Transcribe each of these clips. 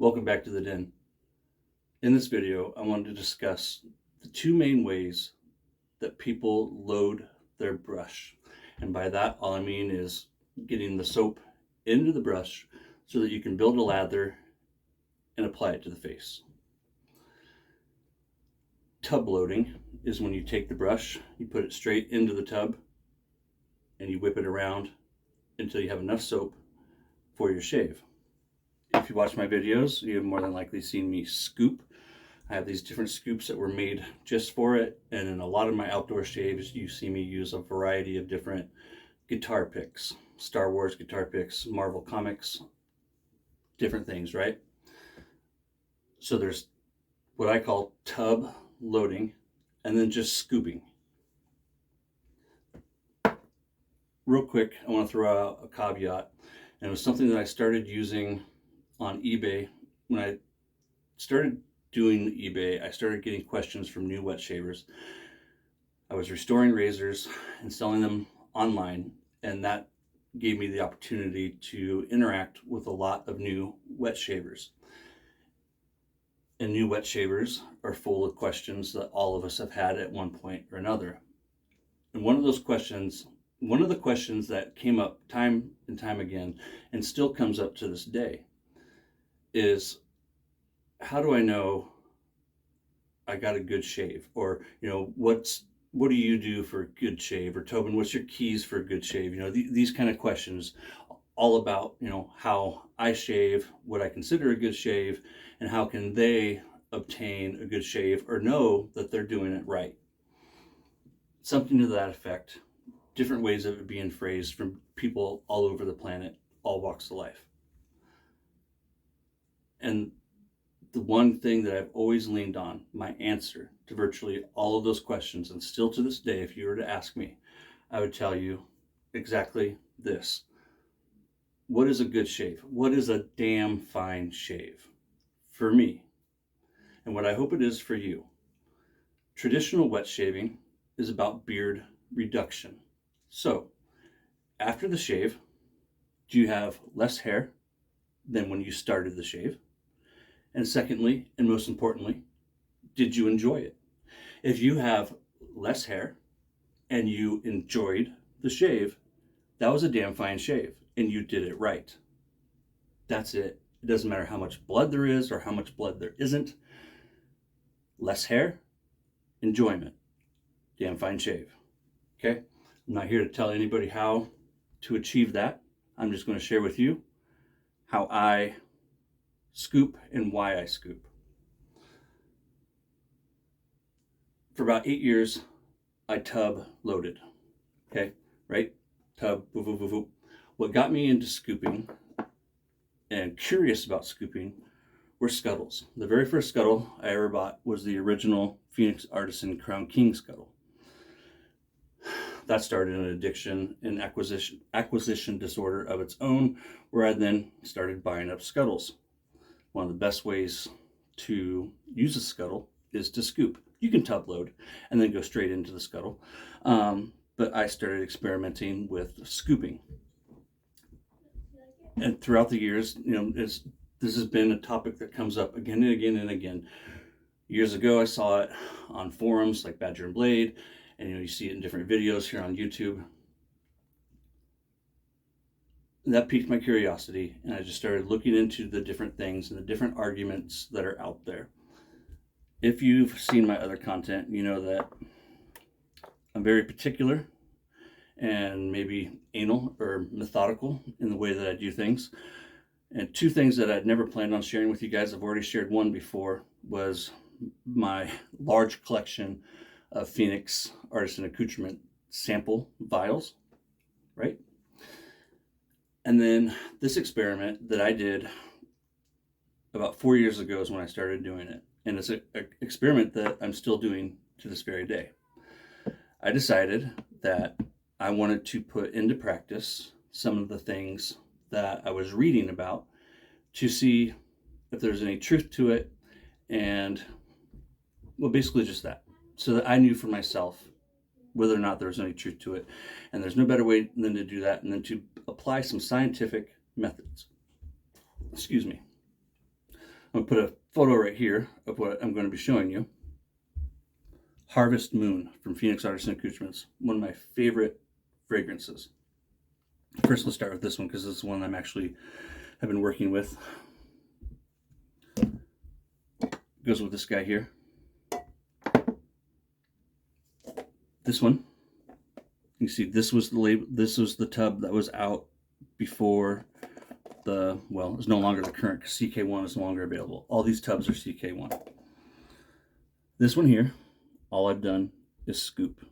Welcome back to the den. In this video, I wanted to discuss the two main ways that people load their brush. And by that, all I mean is getting the soap into the brush so that you can build a lather and apply it to the face. Tub loading is when you take the brush, you put it straight into the tub, and you whip it around until you have enough soap for your shave. If you watch my videos, you have more than likely seen me scoop. I have these different scoops that were made just for it, and in a lot of my outdoor shaves, you see me use a variety of different guitar picks, Star Wars guitar picks, Marvel comics, different things, right? So there's what I call tub loading, and then just scooping. Real quick, I want to throw out a caveat, and it was something that I started using on eBay. When I started doing eBay, I started getting questions from new wet shavers. I was restoring razors and selling them online, and that gave me the opportunity to interact with a lot of new wet shavers. And new wet shavers are full of questions that all of us have had at one point or another. And one of the questions that came up time and time again, and still comes up to this day, is how do I know I got a good shave? Or, what do you do for a good shave? Or Tobin, what's your keys for a good shave? These kind of questions, all about, how I shave, what I consider a good shave, and how can they obtain a good shave or know that they're doing it right. Something to that effect. Different ways of it being phrased from people all over the planet, all walks of life. And the one thing that I've always leaned on, my answer to virtually all of those questions, and still to this day, if you were to ask me, I would tell you exactly this. What is a good shave? What is a damn fine shave? For me, and what I hope it is for you, traditional wet shaving is about beard reduction. So, after the shave, do you have less hair than when you started the shave? And secondly, and most importantly, did you enjoy it? If you have less hair and you enjoyed the shave, that was a damn fine shave and you did it right. That's it. It doesn't matter how much blood there is or how much blood there isn't. Less hair, enjoyment, damn fine shave. Okay? I'm not here to tell anybody how to achieve that. I'm just going to share with you how I scoop and why I scoop. For about 8 years, I tub loaded. Okay, right? Tub, woo, woo, woo, woo. What got me into scooping and curious about scooping were scuttles. The very first scuttle I ever bought was the original Phoenix Artisan Crown King scuttle. That started an addiction and acquisition disorder of its own, where I then started buying up scuttles. One of the best ways to use a scuttle is to scoop. You can tub load and then go straight into the scuttle. But I started experimenting with scooping. And throughout the years, this has been a topic that comes up again and again and again. Years ago, I saw it on forums like Badger and Blade, and you see it in different videos here on YouTube. That piqued my curiosity, and I just started looking into the different things and the different arguments that are out there. If you've seen my other content, you know that I'm very particular and maybe anal or methodical in the way that I do things. And two things that I'd never planned on sharing with you guys, I've already shared one before, was my large collection of Phoenix Artisan Accoutrement sample vials, right? And then this experiment that I did about 4 years ago is when I started doing it. And it's an experiment that I'm still doing to this very day. I decided that I wanted to put into practice some of the things that I was reading about to see if there's any truth to it, and well, basically just that, so that I knew for myself whether or not there was any truth to it. And there's no better way than to do that and then to apply some scientific methods. Excuse me. I'm going to put a photo right here of what I'm going to be showing you. Harvest Moon from Phoenix Artisan Accoutrements, one of my favorite fragrances. First, let's start with this one because this is one I'm actually have been working with. It goes with this guy here. This one, you see, this was the label. This was the tub that was out before the, well, it's no longer the Currant because CK1 is no longer available. All these tubs are CK1. This one here, all I've done is scoop.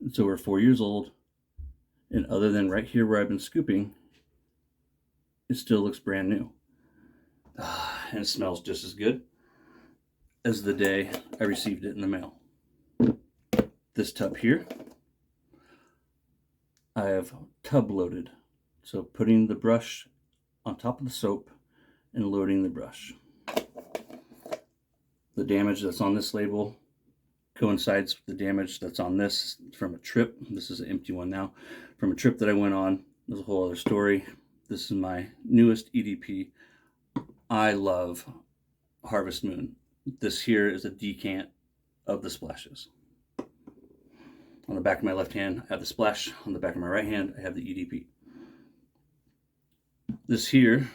It's over 4 years old, and other than right here where I've been scooping, it still looks brand new. And it smells just as good as the day I received it in the mail. This tub here, I have tub loaded. So putting the brush on top of the soap and loading the brush. The damage that's on this label coincides with the damage that's on this from a trip. This is an empty one now. From a trip that I went on. There's a whole other story. This is my newest EDP. I love Harvest Moon. This here is a decant of the splashes. On the back of my left hand, I have the splash. On the back of my right hand, I have the EDP. This here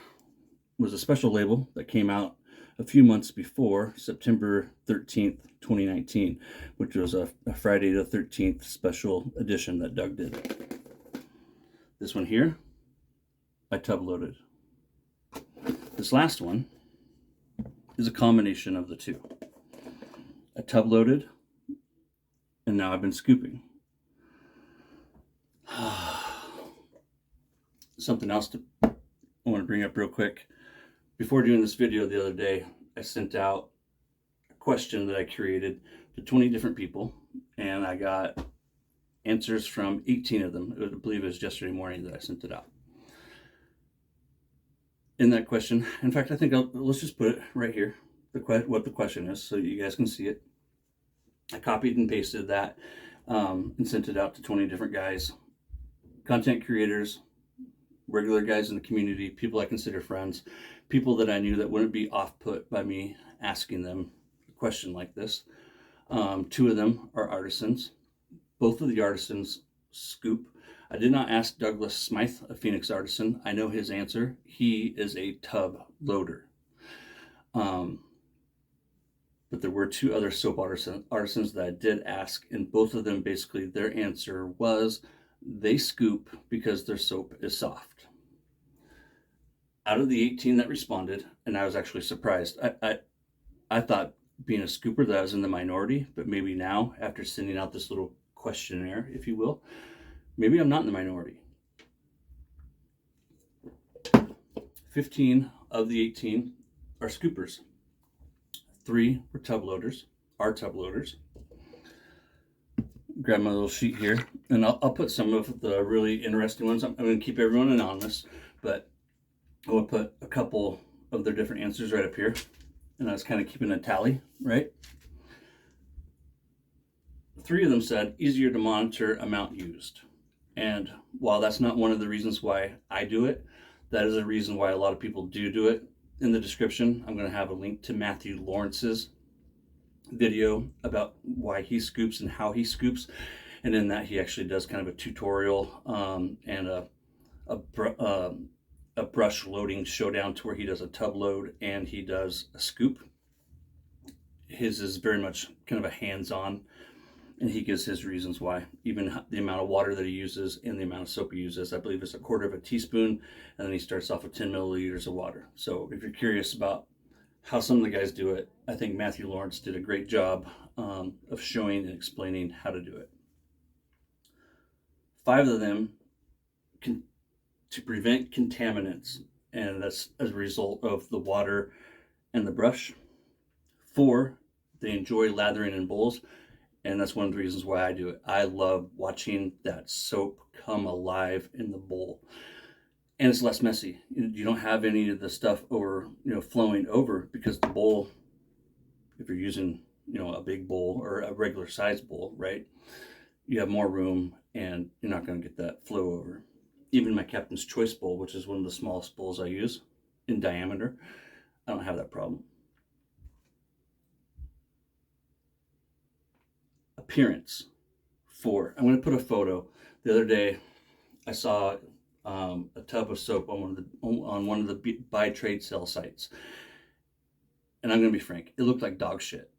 was a special label that came out a few months before, September 13th, 2019, which was a Friday the 13th special edition that Doug did. This one here, I tub loaded. This last one is a combination of the two. I tub loaded, and now I've been scooping. Something else I want to bring up real quick. Before doing this video the other day, I sent out a question that I created to 20 different people, and I got answers from 18 of them. I believe it was yesterday morning that I sent it out. In that question, in fact, I think let's just put it right here, what the question is, so you guys can see it. I copied and pasted that and sent it out to 20 different guys, content creators, regular guys in the community, people I consider friends, people that I knew that wouldn't be off-put by me asking them a question like this. 2 of them are artisans. Both of the artisans scoop. I did not ask Douglas Smythe, a Phoenix artisan. I know his answer. He is a tub loader. But there were 2 other soap artisans that I did ask, and both of them basically their answer was they scoop because their soap is soft. Out of the 18 that responded, and I was actually surprised. I thought being a scooper that I was in the minority, but maybe now, after sending out this little questionnaire, if you will, maybe I'm not in the minority. 15 of the 18 are scoopers. 3 were tub loaders, are tub loaders. Grab my little sheet here, and I'll put some of the really interesting ones. I'm going to keep everyone anonymous, but I will put a couple of their different answers right up here, and I was kind of keeping a tally, right? 3 of them said easier to monitor amount used. And while that's not one of the reasons why I do it, that is a reason why a lot of people do it. In the description, I'm going to have a link to Matthew Lawrence's video about why he scoops and how he scoops. And in that, he actually does kind of a tutorial and a brush loading showdown to where he does a tub load and he does a scoop. His is very much kind of a hands-on, and he gives his reasons why. Even the amount of water that he uses and the amount of soap he uses, I believe it's 1/4 teaspoon, and then he starts off with 10 milliliters of water. So if you're curious about how some of the guys do it, I think Matthew Lawrence did a great job of showing and explaining how to do it. 5 of them to prevent contaminants, and that's as a result of the water and the brush. 4, they enjoy lathering in bowls, and that's one of the reasons why I do it. I love watching that soap come alive in the bowl, and it's less messy. You don't have any of the stuff flowing over, because the bowl, if you're using a big bowl or a regular size bowl, right, you have more room and you're not going to get that flow over. Even my Captain's Choice bowl, which is one of the smallest bowls I use in diameter, I don't have that problem. Appearance. 4. I'm going to put a photo. The other day, I saw a tub of soap on one of the buy trade sale sites, and I'm going to be frank, it looked like dog shit.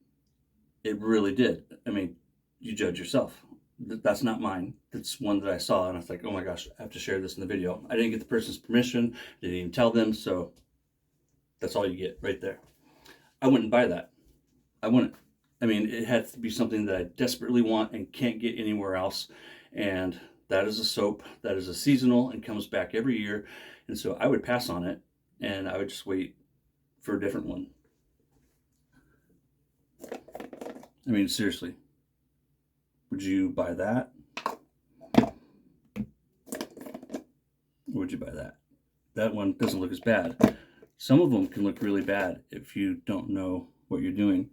It really did. I mean, you judge yourself. That's not mine. That's one that I saw, and I was like, oh my gosh, I have to share this in the video. I didn't get the person's permission, didn't even tell them, so that's all you get right there. I wouldn't buy that. I wouldn't. I mean, it had to be something that I desperately want and can't get anywhere else. And that is a soap that is a seasonal and comes back every year. And so I would pass on it, and I would just wait for a different one. I mean, seriously, would you buy that? Or would you buy that? That one doesn't look as bad. Some of them can look really bad if you don't know what you're doing.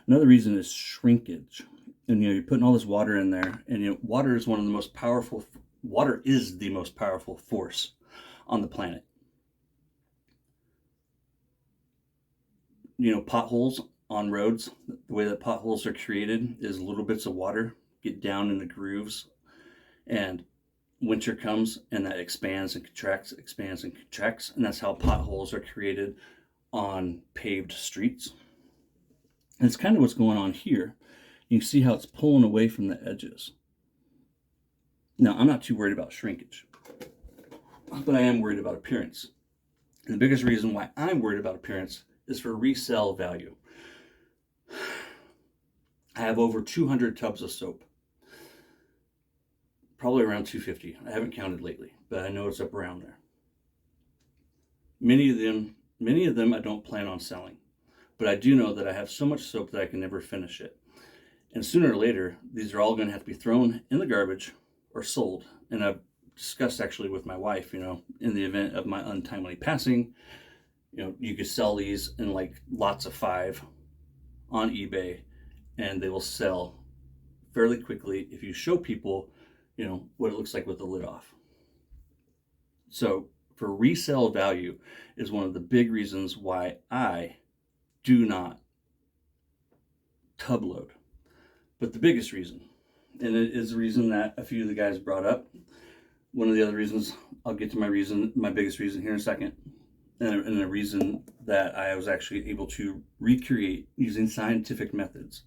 Another reason is shrinkage. And you're putting all this water in there, and water is the most powerful force on the planet. Potholes on roads, the way that potholes are created is little bits of water get down in the grooves, and winter comes and that expands and contracts, and that's how potholes are created on paved streets. And it's kind of what's going on here. You can see how it's pulling away from the edges. Now, I'm not too worried about shrinkage, but I am worried about appearance. And the biggest reason why I'm worried about appearance is for resale value. I have over 200 tubs of soap. Probably around 250. I haven't counted lately, but I know it's up around there. Many of them I don't plan on selling, but I do know that I have so much soap that I can never finish it. And sooner or later, these are all going to have to be thrown in the garbage or sold. And I've discussed actually with my wife, in the event of my untimely passing, you could sell these in like lots of 5 on eBay, and they will sell fairly quickly if you show people, what it looks like with the lid off. So for resale value is one of the big reasons why I do not tub load. But the biggest reason, and it is the reason that a few of the guys brought up, one of the other reasons, I'll get to my biggest reason here in a second, and a reason that I was actually able to recreate using scientific methods.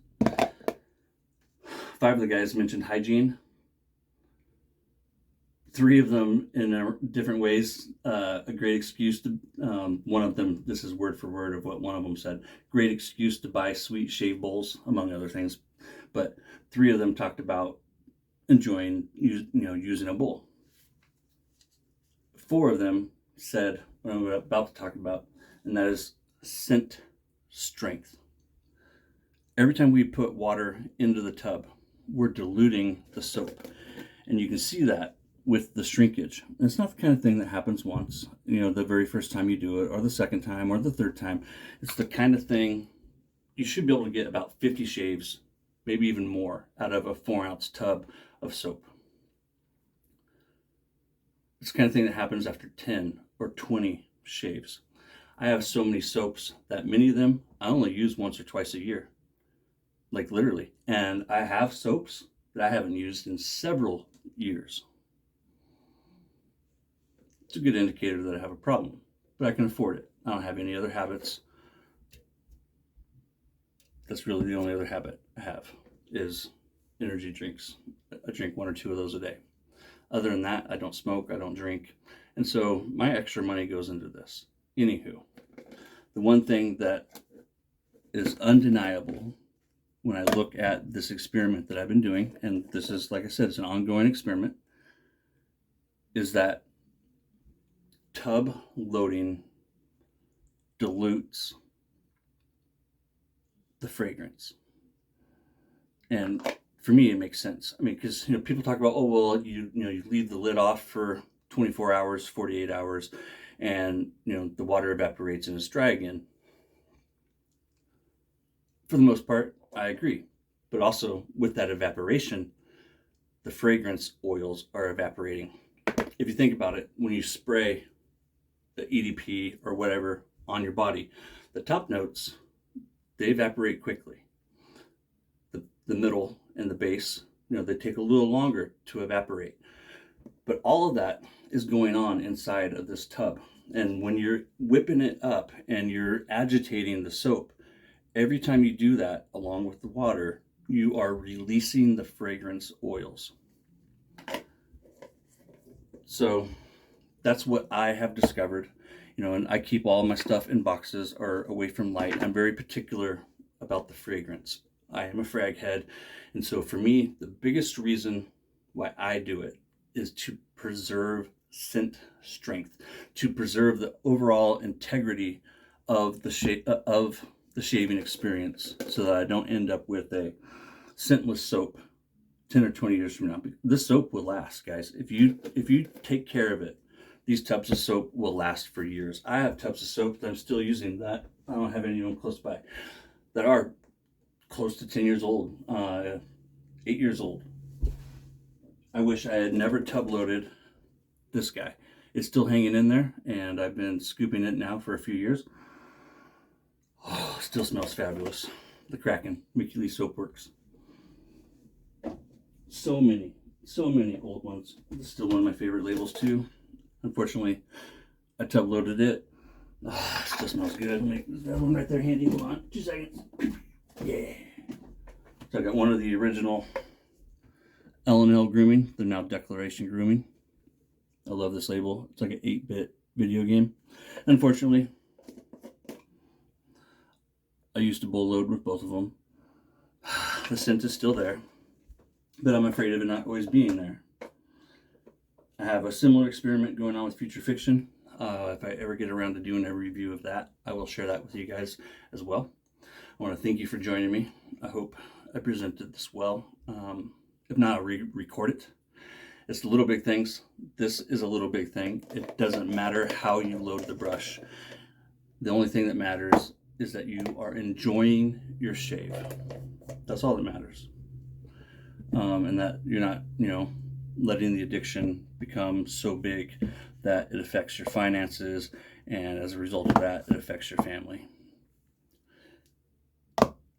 5 of the guys mentioned hygiene. 3 of them in different ways. A great excuse to, one of them, this is word for word of what one of them said, great excuse to buy sweet shave bowls, among other things. But 3 of them talked about enjoying, using a bowl. 4 of them said what I'm about to talk about, and that is scent strength. Every time we put water into the tub, we're diluting the soap. And you can see that with the shrinkage. And it's not the kind of thing that happens once, the very first time you do it, or the second time, or the third time. It's the kind of thing you should be able to get about 50 shaves, maybe even more, out of a 4-ounce tub of soap. It's the kind of thing that happens after 10 or 20 shaves. I have so many soaps that many of them I only use once or twice a year. Like literally. And I have soaps that I haven't used in several years. It's a good indicator that I have a problem, but I can afford it. I don't have any other habits. That's really the only other habit I have is energy drinks. I drink 1 or 2 of those a day. Other than that, I don't smoke, I don't drink. And so my extra money goes into this. Anywho, the one thing that is undeniable when I look at this experiment that I've been doing, and this is, like I said, it's an ongoing experiment, is that tub loading dilutes the fragrance. And for me, it makes sense. I mean, because people talk about, oh well, you leave the lid off for 24 hours, 48 hours, and the water evaporates and it's dry again. For the most part, I agree. But also with that evaporation, the fragrance oils are evaporating. If you think about it, when you spray the EDP or whatever on your body. The top notes, they evaporate quickly. The middle and the base, they take a little longer to evaporate. But all of that is going on inside of this tub. And when you're whipping it up and you're agitating the soap, every time you do that along with the water, you are releasing the fragrance oils. So that's what I have discovered, and I keep all my stuff in boxes or away from light. I'm very particular about the fragrance. I am a frag head. And so for me, the biggest reason why I do it is to preserve scent strength, to preserve the overall integrity of the shaving experience, so that I don't end up with a scentless soap 10 or 20 years from now. This soap will last, guys. If you take care of it, these tubs of soap will last for years. I have tubs of soap that I'm still using that I don't have any of them close by, that are close to 10 years old, 8 years old. I wish I had never tub loaded this guy. It's still hanging in there, and I've been scooping it now for a few years. Oh, still smells fabulous. The Kraken Mickey Soap Works. So many old ones. It's still one of my favorite labels too. Unfortunately, I tub loaded it. Oh, it still smells good. I'll make that one right there handy. Hold on, 2 seconds. Yeah. So I got one of the original L&L grooming. They're now Declaration grooming. I love this label. It's like an 8-bit video game. Unfortunately, I used to bull load with both of them. The scent is still there, but I'm afraid of it not always being there. I have a similar experiment going on with Future Fiction. If I ever get around to doing a review of that, I will share that with you guys as well. I want to thank you for joining me. I hope I presented this well. If not, I'll re-record it. It's the little big things. This is a little big thing. It doesn't matter how you load the brush. The only thing that matters is that you are enjoying your shave. That's all that matters. And that you're not, letting the addiction become so big that it affects your finances, and as a result of that, it affects your family.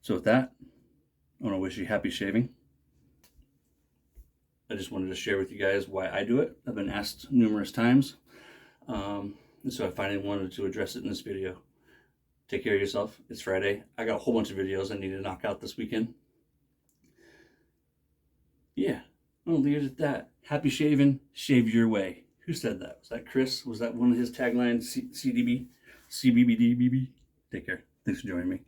So with that, I want to wish you happy shaving. I just wanted to share with you guys why I do it. I've been asked numerous times, and so I finally wanted to address it in this video. Take care of yourself. It's Friday. I got a whole bunch of videos I need to knock out this weekend. Yeah, I'm gonna leave it at that. Happy shaving, shave your way. Who said that? Was that Chris? Was that one of his taglines? CDB? CBBDBB? Take care. Thanks for joining me.